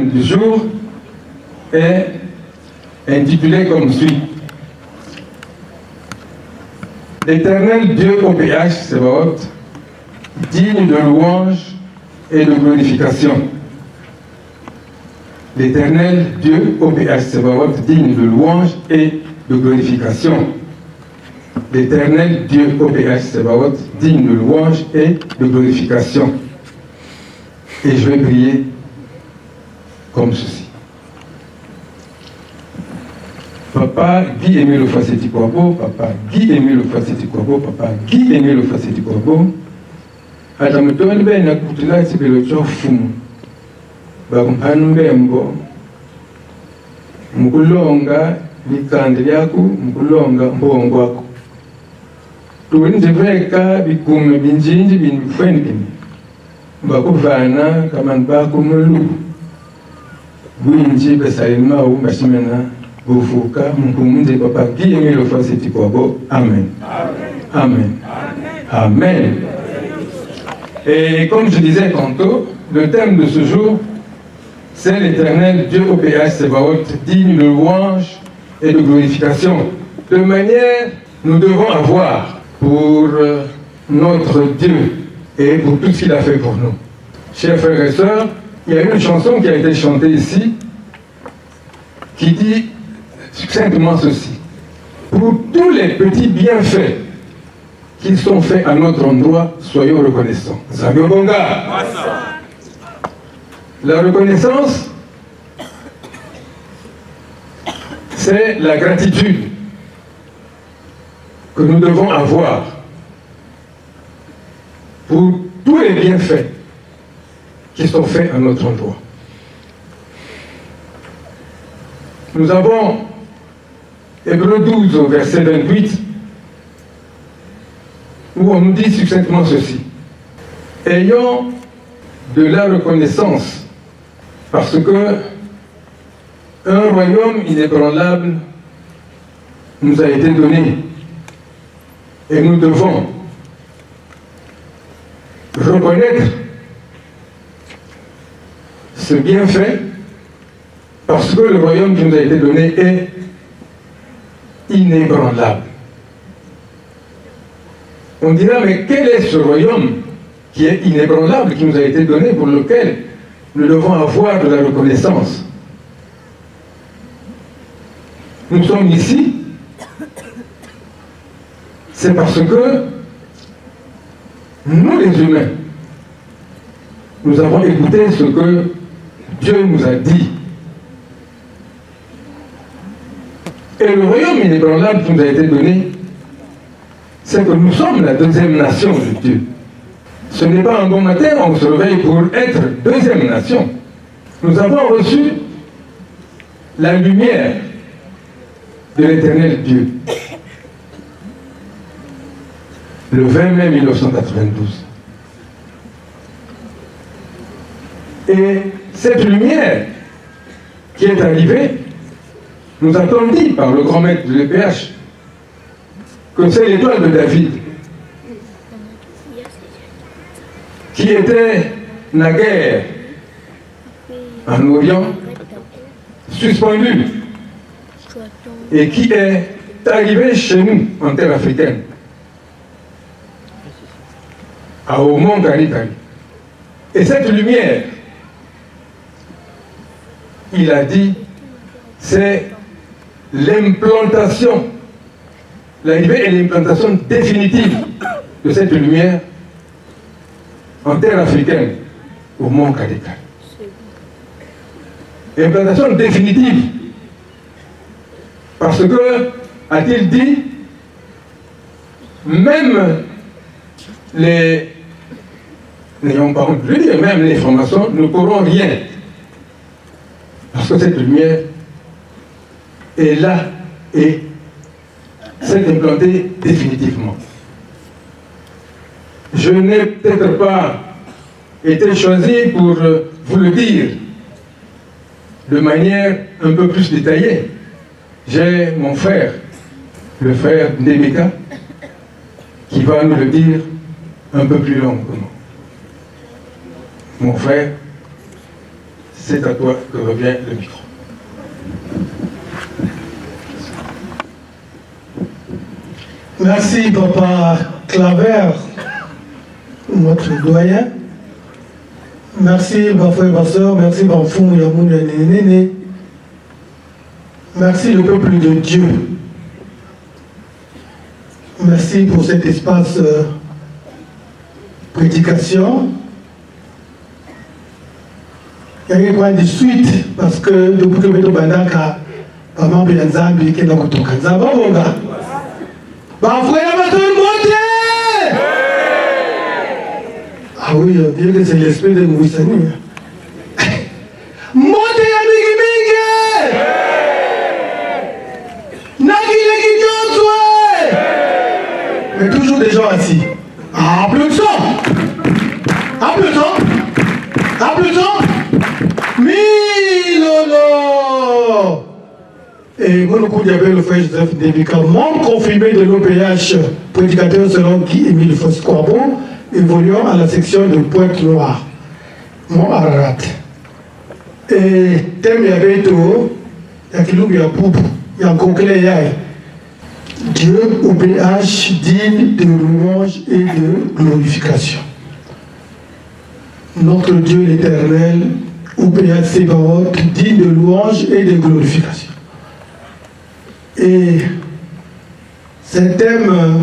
thème du jour est intitulé comme suit. L'Éternel Dieu OPH Sebaoth, digne de louange et de glorification. L'Éternel Dieu OPH Sebaoth, digne de louange et de glorification. L'Éternel Dieu OPH Sebaoth, digne de louange et de glorification. Et je vais prier comme ceci. Papa Guy Émile Faceti Kwabo, Papa Guy Émile Faceti Kwabo, Papa Guy Émile Faceti Kwabo. Atamutonde be na kutila sibelo chofumu. Bakumpanu bembo. Mukulonga likande lyako, mukulonga mbongo wako. Tuwenjeveka bikume binjinji binfwenikini. Bakuvana kaman bako mulu. Bwinji besalima ou mbashimena. Papa Guy Émile Faceti Kwabo. Amen. Amen. Amen. Et comme je disais tantôt, le thème de ce jour, c'est l'Éternel Dieu OPH Sebaoth, digne de louange et de glorification. De manière, nous devons avoir pour notre Dieu et pour tout ce qu'il a fait pour nous. Chers frères et sœurs, il y a une chanson qui a été chantée ici qui dit succinctement ceci. Pour tous les petits bienfaits qui sont faits à notre endroit, soyons reconnaissants. La reconnaissance, c'est la gratitude que nous devons avoir pour tous les bienfaits qui sont faits à notre endroit. Nous avons Hébreux 12 au verset 28 où on nous dit succinctement ceci. Ayons de la reconnaissance parce que un royaume inébranlable nous a été donné et nous devons reconnaître ce bienfait parce que le royaume qui nous a été donné est inébranlable. On dira, mais quel est ce royaume qui est inébranlable, qui nous a été donné, pour lequel nous devons avoir de la reconnaissance? Nous sommes ici, c'est parce que nous les humains, nous avons écouté ce que Dieu nous a dit. Et le royaume inébranlable qui nous a été donné, c'est que nous sommes la deuxième nation de Dieu. Ce n'est pas un bon matin, on se réveille pour être deuxième nation. Nous avons reçu la lumière de l'Éternel Dieu. Le 20 mai 1992. Et cette lumière qui est arrivée, nous a-t-on dit par le grand maître de l'EPH que c'est l'étoile de David qui était naguère en Orient suspendue et qui est arrivée chez nous en terre africaine au mont Kari-Kari. Et cette lumière, il a dit, c'est l'implantation, l'arrivée et l'implantation définitive de cette lumière en terre africaine au mont Kari-Kari. Implantation définitive. Parce que, a-t-il dit, même les, n'ayons pas honte de le dire, même les francs-maçons ne pourront rien. Parce que cette lumière est là et s'est implantée définitivement. Je n'ai peut-être pas été choisi pour vous le dire de manière un peu plus détaillée. J'ai mon frère, le frère Ndemeka, qui va nous le dire un peu plus longuement. Mon frère, c'est à toi que revient le micro. Merci, Papa Claver, notre doyen. Merci, ma frère et ma soeur. Merci, ma fou, Yamoun, Néné. Merci, le peuple de Dieu. Merci pour cet espace prédication. Il y a un point de suite parce que depuis que je suis bandaka, maman Bianzambi qui est dans le Kanza. Bon, gars. Bah, frère, ma soeur, montez! Ah oui, on dirait que c'est l'esprit de Mouissani. Montez, Amigi Mingi! Nagi Legi Nyonswe! Mais toujours des gens assis. Ah, applaudissons! Applaudissons! Applaudissons! Milolo! Et mon coup d'abel, le frère Joseph Débika, membre confirmé de l'OPH, prédicateur selon Guy-Émile Fosquabo, évoluant à la section de Pointe-Noire, Mont Ararat. Et thème Yabeto, Yakilou Yapoub, Yankokle Yai. Dieu OPH digne de louange et de glorification. Notre Dieu l'Éternel, OPH Sébaoth, digne de louange et de glorification. Et ce thème,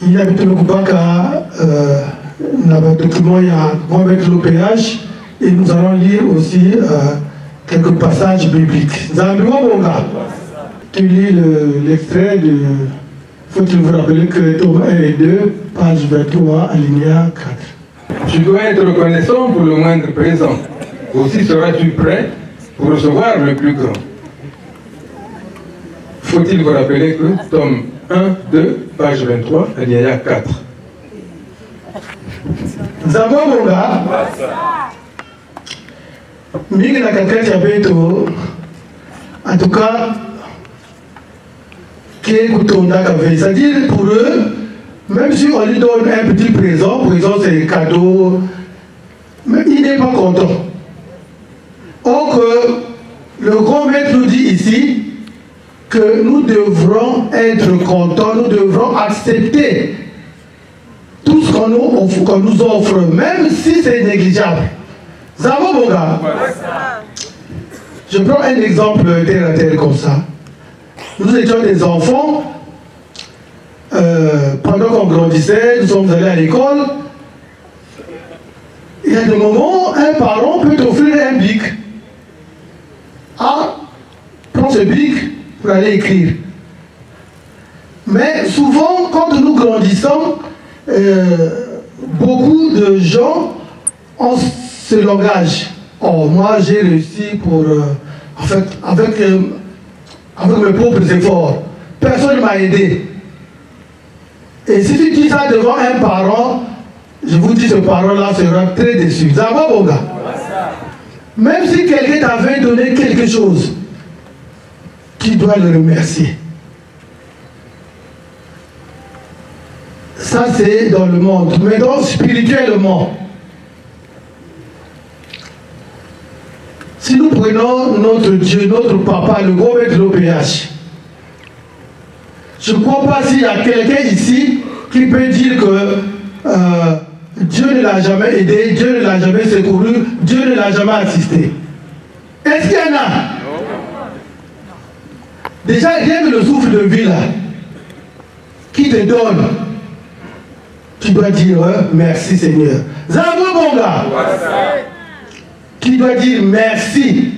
il y a le Koubaka, dans le document, il y a l'OPH, et nous allons lire aussi quelques passages bibliques. Tu lis l'extrait de. Faut-il vous rappeler que tome 1 et 2, page 23, alinéa 4. Tu dois être reconnaissant pour le moindre présent. Aussi seras-tu prêt pour recevoir le plus grand. Faut-il vous rappeler que tome 1, 2, page 23, alinéa 4. Zabo Bonga, Miguel Nakakati Abeto, en tout cas, c'est-à-dire pour eux, même si on lui donne un petit présent c'est cadeau, mais il n'est pas content. Or que le grand maître nous dit ici que nous devrons être contents, nous devrons accepter tout ce qu'on nous offre, même si c'est négligeable. Ça va, mon gars? Je prends un exemple terre à terre comme ça. Nous étions des enfants, pendant qu'on grandissait, nous sommes allés à l'école. Il y a des moments, un parent peut t'offrir un bic. Ah, prends ce bic pour aller écrire. Mais souvent, quand nous grandissons, beaucoup de gens ont ce langage. Oh, moi j'ai réussi pour, en fait, avec mes propres efforts. Personne ne m'a aidé. Et si tu dis ça devant un parent, je vous dis ce parent-là sera très déçu. Ça va, mon gars? Même si quelqu'un t'avait donné quelque chose, tu dois le remercier. Ça, c'est dans le monde. Mais donc, spirituellement, si nous prenons notre Dieu, notre papa, le gros maître de l'OPH, je ne crois pas s'il y a quelqu'un ici qui peut dire que Dieu ne l'a jamais aidé, Dieu ne l'a jamais secouru, Dieu ne l'a jamais assisté. Est-ce qu'il y en a? Déjà, rien que le souffle de vie là, qui te donne, tu dois dire merci Seigneur. Zabo mon gars, tu dois dire merci.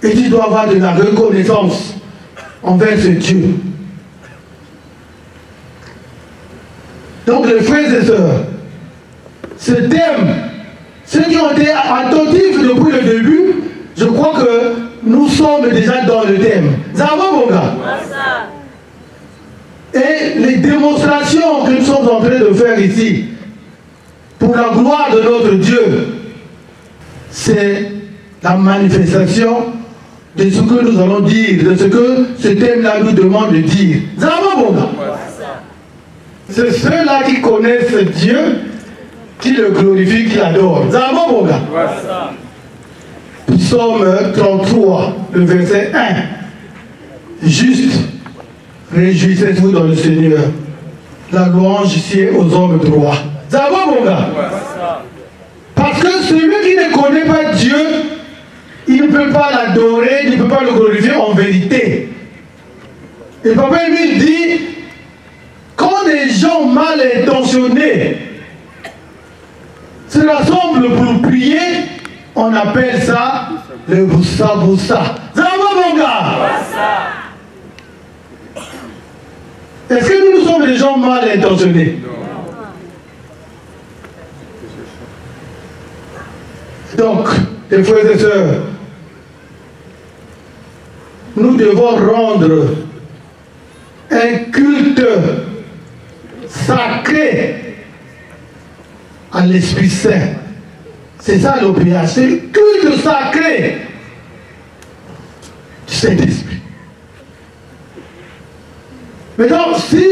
Et tu dois avoir de la reconnaissance envers ce Dieu. Donc les frères et sœurs, ce thème, ceux qui ont été attentifs depuis le début, je crois que nous sommes déjà dans le thème. Zabo mon gars. Et les démonstrations que nous sommes en train de faire ici, pour la gloire de notre Dieu, c'est la manifestation de ce que nous allons dire, de ce que ce thème-là nous demande de dire. C'est ceux-là qui connaissent Dieu qui le glorifie, qui l'adore. Vous avez bon, mon gars? Psaume 33, le verset 1. Juste, réjouissez-vous dans le Seigneur. La louange ici est aux hommes droits. Vous avez bon, mon gars? Parce que celui qui ne connaît pas Dieu, il ne peut pas l'adorer, il ne peut pas le glorifier en vérité. Et Papa lui dit, quand des gens mal intentionnés se rassemblent pour prier, on appelle ça le boussa boussa. Ça va mon gars? Est-ce que nous sommes des gens mal intentionnés? Donc, les frères et sœurs, nous devons rendre un culte sacré à l'Esprit Saint. C'est ça l'OPH, c'est le culte sacré du Saint-Esprit. Maintenant, si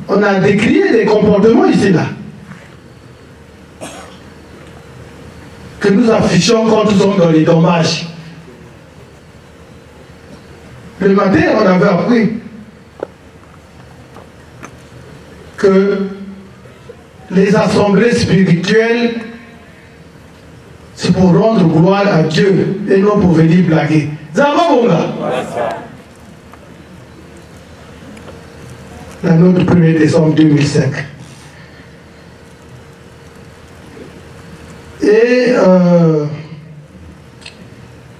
on a décrié des comportements ici là, que nous affichons quand nous sommes dans les dommages. Le matin, on avait appris que les assemblées spirituelles, c'est pour rendre gloire à Dieu et non pour venir blaguer. Ça va, mon gars? La note du 1er décembre 2005. Et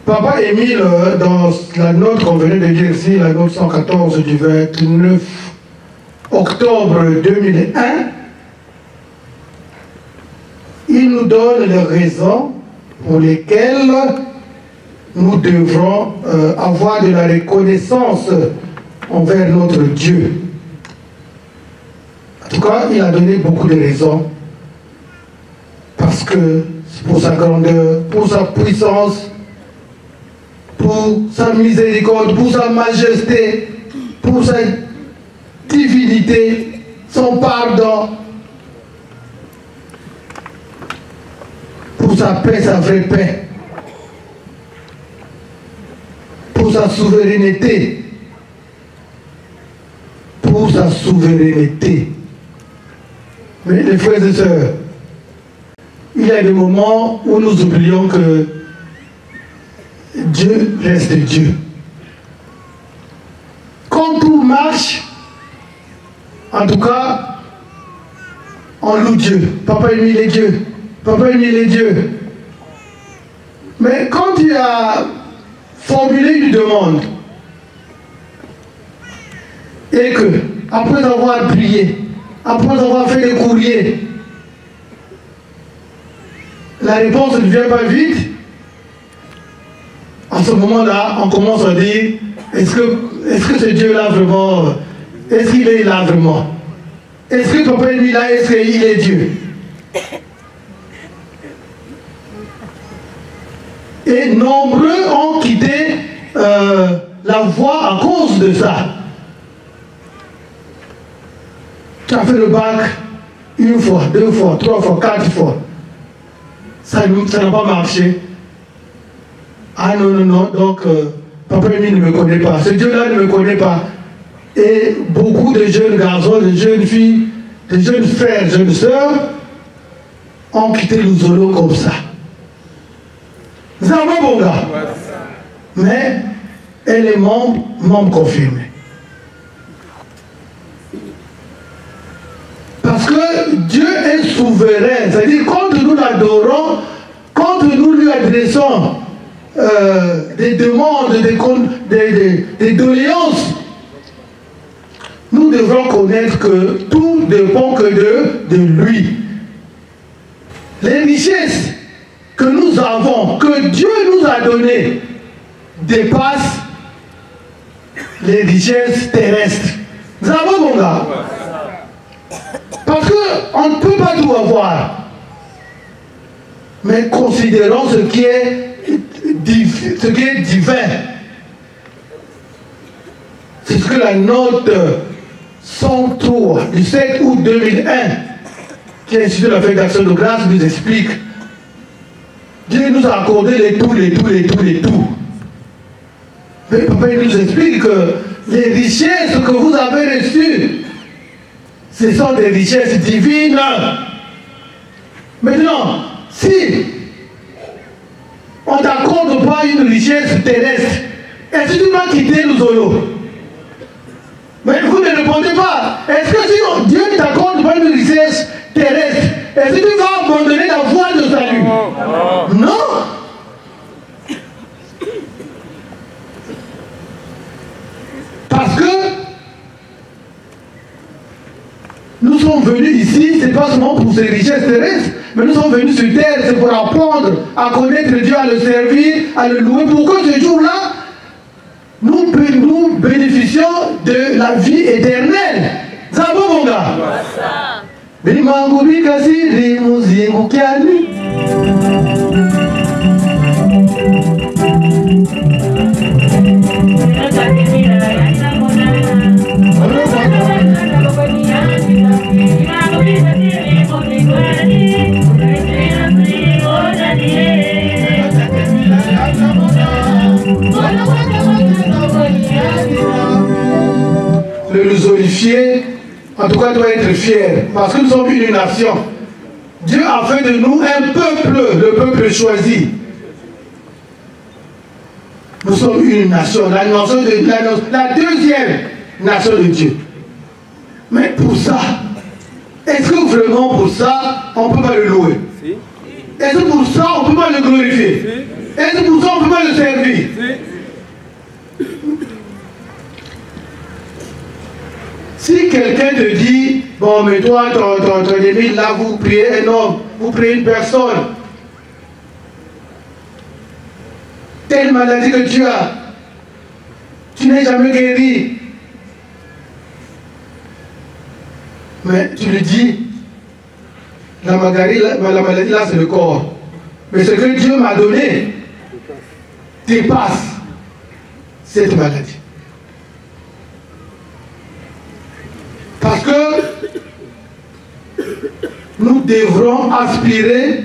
Papa Émile, dans la note qu'on venait de dire ici, la note 114 du 29 octobre 2001, il nous donne les raisons pour lesquelles nous devrons avoir de la reconnaissance envers notre Dieu. En tout cas, il a donné beaucoup de raisons. Parce que c'est pour sa grandeur, pour sa puissance, pour sa miséricorde, pour sa majesté, pour sa divinité, son pardon, pour sa paix, sa vraie paix, pour sa souveraineté, pour sa souveraineté. Mais les frères et sœurs, il y a des moments où nous oublions que Dieu reste Dieu. Quand tout marche, en tout cas, on loue Dieu. Papa Émile est Dieu. Papa Émile est Dieu. Mais quand tu as formulé une demande et que, après avoir prié, après avoir fait des courriers, la réponse ne vient pas vite, en ce moment-là, on commence à dire, est-ce que ce Dieu-là vraiment, est-ce qu'il est là vraiment? Est-ce que Papa est là, est-ce qu'il est Dieu? Et nombreux ont quitté la voie à cause de ça. Tu as fait le bac une fois, deux fois, trois fois, quatre fois. Ça n'a pas marché. Ah non, non, non, donc Papa Émile ne me connaît pas. Ce Dieu-là ne me connaît pas. Et beaucoup de jeunes garçons, de jeunes filles, de jeunes frères, jeunes sœurs ont quitté l'Ouzolo comme ça. C'est un bon gars. Mais elle est membre confirmé. Parce que Dieu est souverain. C'est-à-dire, quand nous l'adorons, quand nous lui adressons des demandes, des doléances, nous devrons connaître que tout ne dépend que de lui. Les richesses que nous avons, que Dieu nous a données, dépassent les richesses terrestres. Nous avons, mon gars. Parce qu'on ne peut pas tout avoir. Mais considérons ce qui est divin. C'est ce que la note 114 103 du 7 août 2001, qui est institué la fête d'action de grâce, nous explique. Dieu nous a accordé les tout. Mais papa, il nous explique que les richesses que vous avez reçues, ce sont des richesses divines. Maintenant, si on ne t'accorde pas une richesse terrestre, est-ce que tu vas quitter le zolo? Mais vous ne répondez pas. Est-ce que si Dieu ne t'accorde pas une richesse terrestre, est-ce que tu vas abandonner la voie de salut? Non. Parce que nous sommes venus ici, ce n'est pas seulement pour ces richesses terrestres, mais nous sommes venus sur terre, c'est pour apprendre à connaître Dieu, à le servir, à le louer, pour que ce jour-là, nous bénéficions de la vie éternelle. Ça va, mon gars? Le zolifié, en tout cas, doit être fier, parce que nous sommes une nation. Dieu a fait de nous un peuple, le peuple choisi. Nous sommes une nation, la deuxième nation de Dieu. Mais pour ça, est-ce que vraiment pour ça, on ne peut pas le louer? Est-ce que pour ça, on ne peut pas le glorifier? Est-ce que pour ça, on ne peut pas le servir? Si quelqu'un te dit, bon, mais toi, ton ennemi, là, vous priez un homme, vous priez une personne, telle maladie que tu as, tu n'es jamais guéri. Mais tu lui dis, la maladie là, c'est le corps. Mais ce que Dieu m'a donné dépasse cette maladie. Parce que nous devons aspirer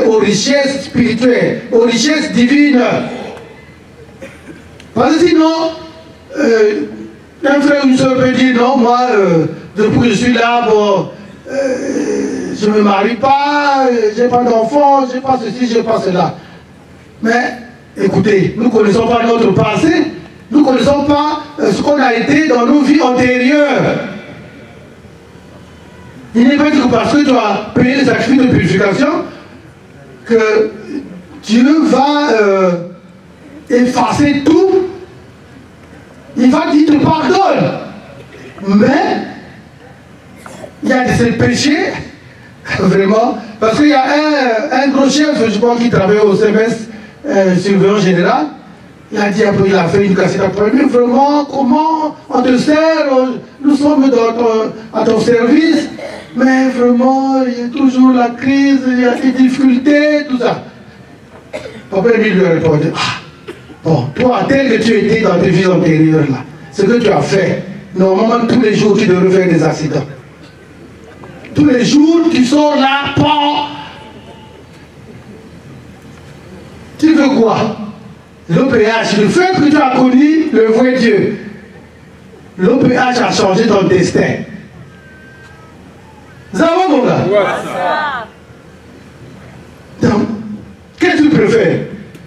aux richesses spirituelles, aux richesses divines. Parce que sinon, un frère ou une soeur peut dire, non, moi, depuis que je suis là, bon, je ne me marie pas, je n'ai pas d'enfant, je n'ai pas ceci, je n'ai pas cela. Mais, écoutez, nous ne connaissons pas notre passé, nous ne connaissons pas ce qu'on a été dans nos vies antérieures. Il n'est pas dit que parce que tu as payé les sacrifices de purification, que Dieu va effacer tout. Il te pardonne. Mais, il y a des péchés, vraiment, parce qu'il y a un gros chef, je crois, qui travaille au CMS, surveillant général. Il a dit après, il a fait une cassette après, mais vraiment, comment on te sert, nous sommes à ton service, mais vraiment, il y a toujours la crise, il y a des difficultés, tout ça. Papa lui a répondu, bon, toi, tel que tu étais dans tes vies antérieures, là, ce que tu as fait, normalement, tous les jours, tu devrais faire des accidents. Tous les jours, tu sors là, tu veux quoi? L'OPH, le fait que tu as connu le vrai Dieu, l'OPH a changé ton destin. Ça va, mon gars? Donc, qu'est-ce que tu préfères?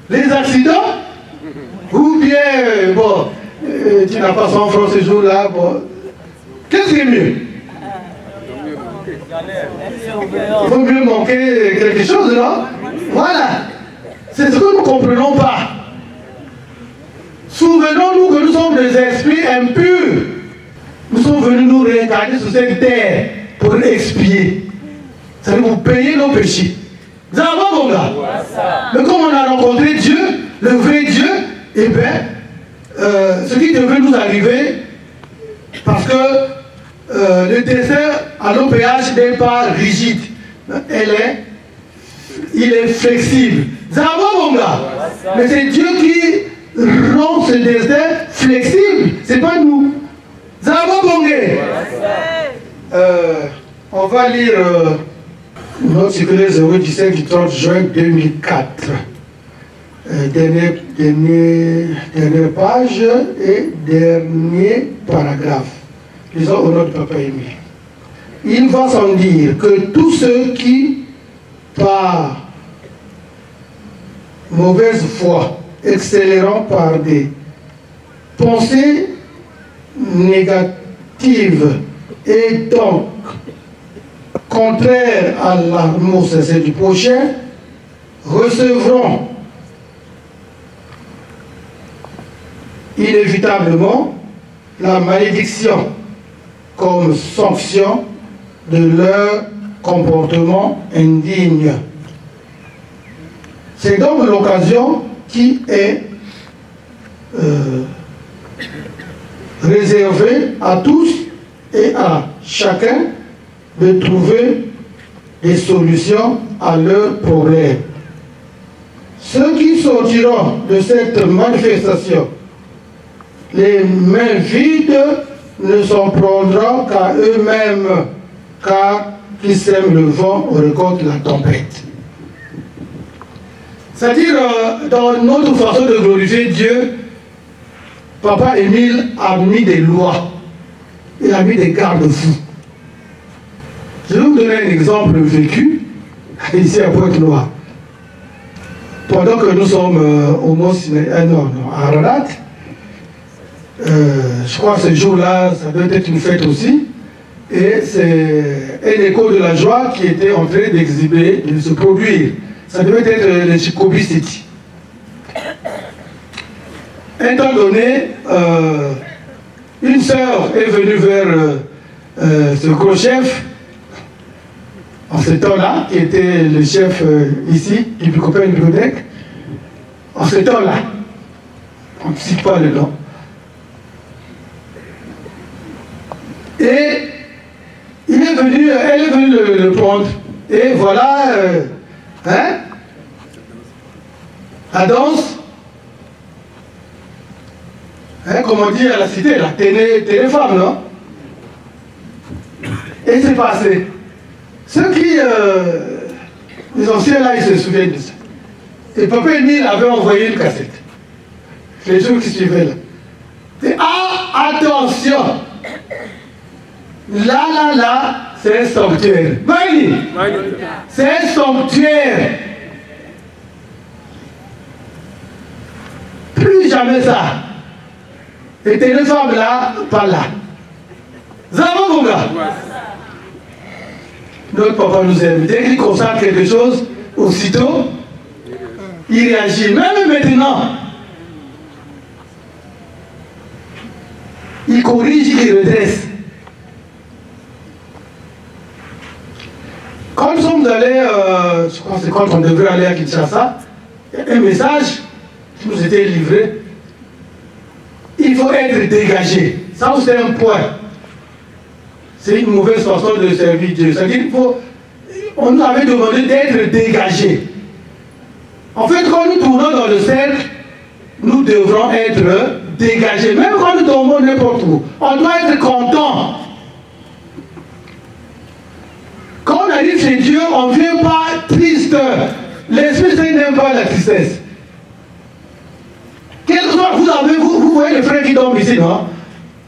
Les accidents? Ou bien, bon, tu n'as pas 100 francs ce jour-là, bon. Qu'est-ce qui est mieux? Il vaut mieux manquer quelque chose, non? Voilà. C'est ce que nous ne comprenons pas. Souvenons-nous que nous sommes des esprits impurs. Nous sommes venus nous réincarner sur cette terre pour expier. Ça veut dire pour payer nos péchés. Vous allez voir, mon gars? Mais comme on a rencontré Dieu, le vrai Dieu, eh bien, ce qui devait nous arriver, parce que le destin à l'OPH n'est pas rigide. Il est flexible. Vous allez voir, mon gars? Mais c'est Dieu qui rend ce destin flexible. Ce n'est pas nous. Vous allez voir, mon gars? On va lire notre circulaire 017 du 30 juin 2004. Dernière page et dernier paragraphe. Lisons au nom de Papa Émile. Il va sans dire que tous ceux qui, par mauvaise foi, excellèrent par des pensées négatives et donc contraires à l'amour sincère du prochain, recevront inévitablement la malédiction comme sanction de leur comportement indigne. C'est donc l'occasion qui est réservée à tous et à chacun de trouver des solutions à leurs problèmes. Ceux qui sortiront de cette manifestation les mains vides ne s'en prendront qu'à eux-mêmes, car qui sème le vent récolte la tempête. C'est-à-dire, dans notre façon de glorifier Dieu, Papa Émile a mis des lois, il a mis des garde-fous. Je vais vous donner un exemple vécu, ici à Pointe-Noire. Pendant que nous sommes à Radat, je crois que ce jour-là, ça doit être une fête aussi, et c'est un écho de la joie qui était en train d'exhiber, de se produire. Ça devait être le Chikobi City. Un temps donné, une sœur est venue vers ce gros chef, en ce temps-là, qui était le chef ici, du copain de bibliothèque. En ce temps-là, on ne cite pas le nom. Et elle est venue le prendre. Et voilà, la danse, comme on dit à la cité, la téléfemme, non? Et c'est passé. Ceux qui, les anciens là, ils se souviennent de ça. Et Papa Émile avait envoyé une cassette. Les jours qui suivaient là. Et attention! Là, c'est un sanctuaire. C'est un sanctuaire. Plus jamais ça. Et tes deux femmes là, pas là. Zama Gonga. Notre papa nous aime. Dès qu'il constate quelque chose, aussitôt, il réagit. Même maintenant, il corrige, il redresse. Quand nous sommes allés, je crois que c'est quand on devrait aller à Kinshasa, un message qui nous était livré. Il faut être dégagé. Ça, c'est un point. C'est une mauvaise façon de servir Dieu. C'est-à-dire qu'il faut. On nous avait demandé d'être dégagé. En fait, quand nous tournons dans le cercle, nous devrons être dégagés. Même quand nous tombons n'importe où, on doit être content. Quand on arrive chez Dieu, on ne vient pas triste. L'Esprit Saint n'aime pas la tristesse. Quel que soit, vous voyez les frères qui dorment ici, non?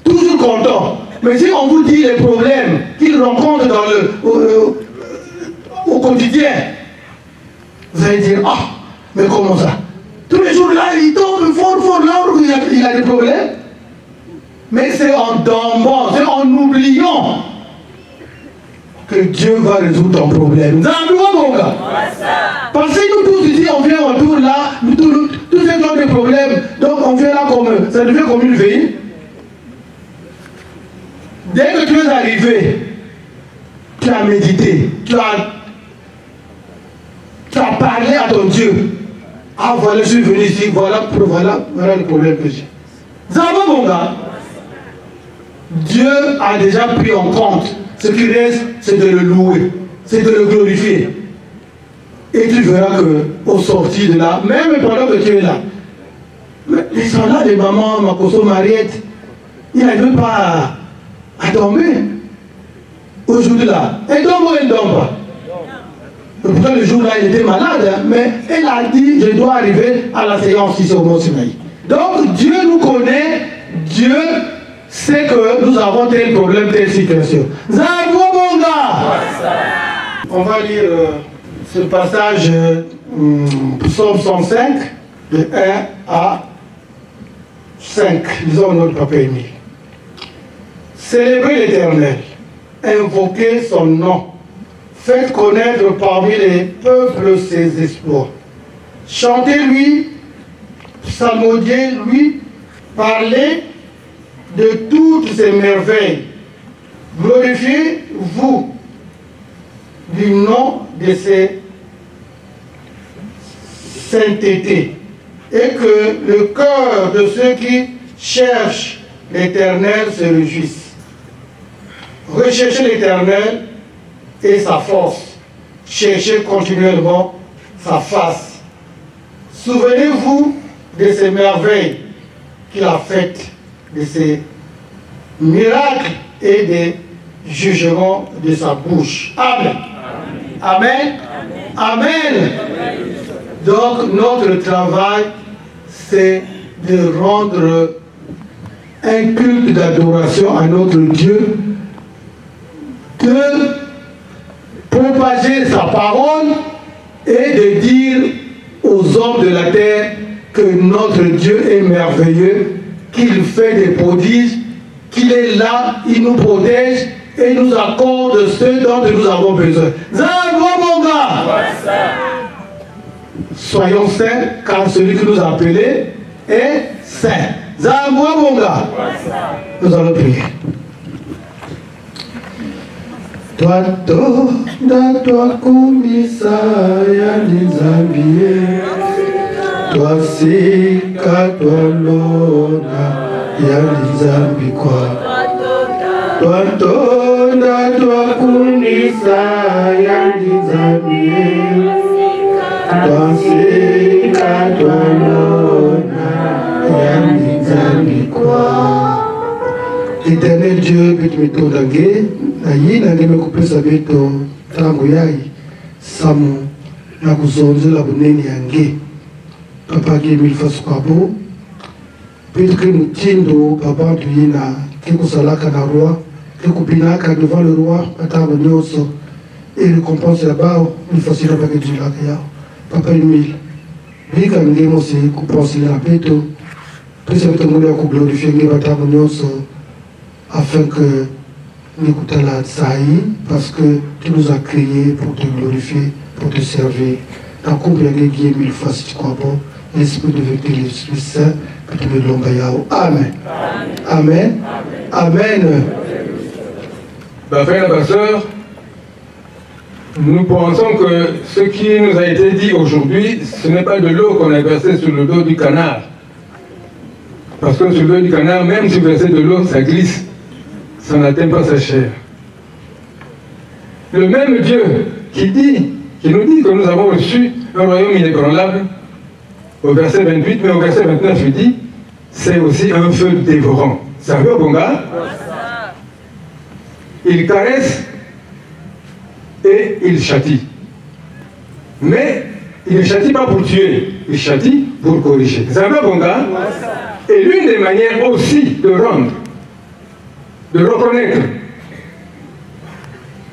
Toujours contents. Mais si on vous dit les problèmes qu'ils rencontrent au quotidien, vous allez dire, ah, mais comment ça? Tous les jours là, il tombe fort, là où il a des problèmes. Mais c'est en dormant, c'est en oubliant que Dieu va résoudre ton problème. Parce que nous tous ici, on vient autour là, tous ces gens de problèmes, donc on vient là comme, ça devient comme une veille. Dès que tu es arrivé, tu as médité, tu as parlé à ton Dieu. Ah voilà, je suis venu ici, voilà le problème que j'ai. Zama Bonga, Dieu a déjà pris en compte. Ce qui reste, c'est de le louer, c'est de le glorifier. Et tu verras qu'au sorti de là, même pendant que tu es là, ils sont là, les mamans, Makoso, Mariette, ils n'arrivent pas à dormir. aujourd'hui là. Et donc, elle ne dort pas. Pourtant, le jour-là, il était malade, hein, mais elle a dit, je dois arriver à la séance ici au Mont Sinaï. Donc, Dieu nous connaît, Dieu sait que nous avons tel problème, telle situation. On va lire ce passage, Psaume 105, de 1 à 5. Lisons notre papa Émile. Célébrez l'Éternel, invoquez son nom. Faites connaître parmi les peuples ses exploits. Chantez-lui, psalmodiez-lui, parlez de toutes ses merveilles. Glorifiez-vous du nom de ses saintetés. Et que le cœur de ceux qui cherchent l'Éternel se réjouisse. Recherchez l'Éternel et sa force. Cherchez continuellement sa face. Souvenez-vous de ses merveilles qu'il a faites, de ses miracles et des jugements de sa bouche. Amen. Amen. Amen. Amen. Donc notre travail, c'est de rendre un culte d'adoration à notre Dieu, de propager sa parole et de dire aux hommes de la terre que notre Dieu est merveilleux, qu'il fait des prodiges, qu'il est là, il nous protège et nous accorde ce dont nous avons besoin. Soyons saints, car celui qui nous a appelés est saint. Nous allons prier. Toi, kumisa ya nizambie. Toi, sika, toi, lona ya nizambi kwa. Toi, kumisa ya nizambie. Toi, sika, toi, lona ya nizambi kwa. Éternel Dieu, que tu me donnes nayi nange mekupesa beto tango yai samu na kuzonzela bunene yange papa ke milfasu kwabo peto ke mutindo papa tuyina ke kusalaka na roi ke kupinaka devant le roi patango nyonso et récompense ya bao milfasila pake dilaka yao papa Emile bika ngemo se kuponsila na peto pesa beto ngole ya kuglorifier nge patango nyonso afin que nous écoutons la Tsaï, parce que tu nous as créés pour te glorifier, pour te servir. Dans combien de guillemets mille fois si tu crois bon, l'Esprit de vérité, l'Esprit Saint, que tu me l'envoies. Amen. Amen. Amen. Frères et sœurs, nous pensons que ce qui nous a été dit aujourd'hui, ce n'est pas de l'eau qu'on a versé sur le dos du canard. Parce que sur le dos du canard, même si vous versez de l'eau, ça glisse. Ça n'atteint pas sa chair. Le même Dieu qui nous dit que nous avons reçu un royaume inébranlable, au verset 28, mais au verset 29, il dit, c'est aussi un feu dévorant. Ça veut, Bonga? Il caresse et il châtie. Mais il ne châtie pas pour tuer, il châtie pour corriger. Ça veut, Bonga? Et l'une des manières aussi de rendre, de reconnaître,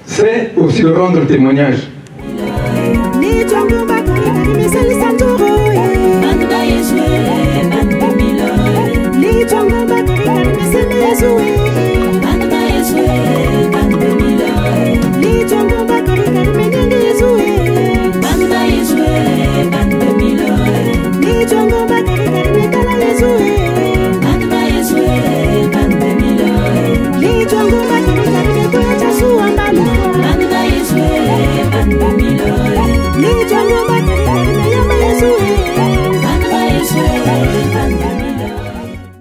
c'est aussi de rendre témoignage. Yes,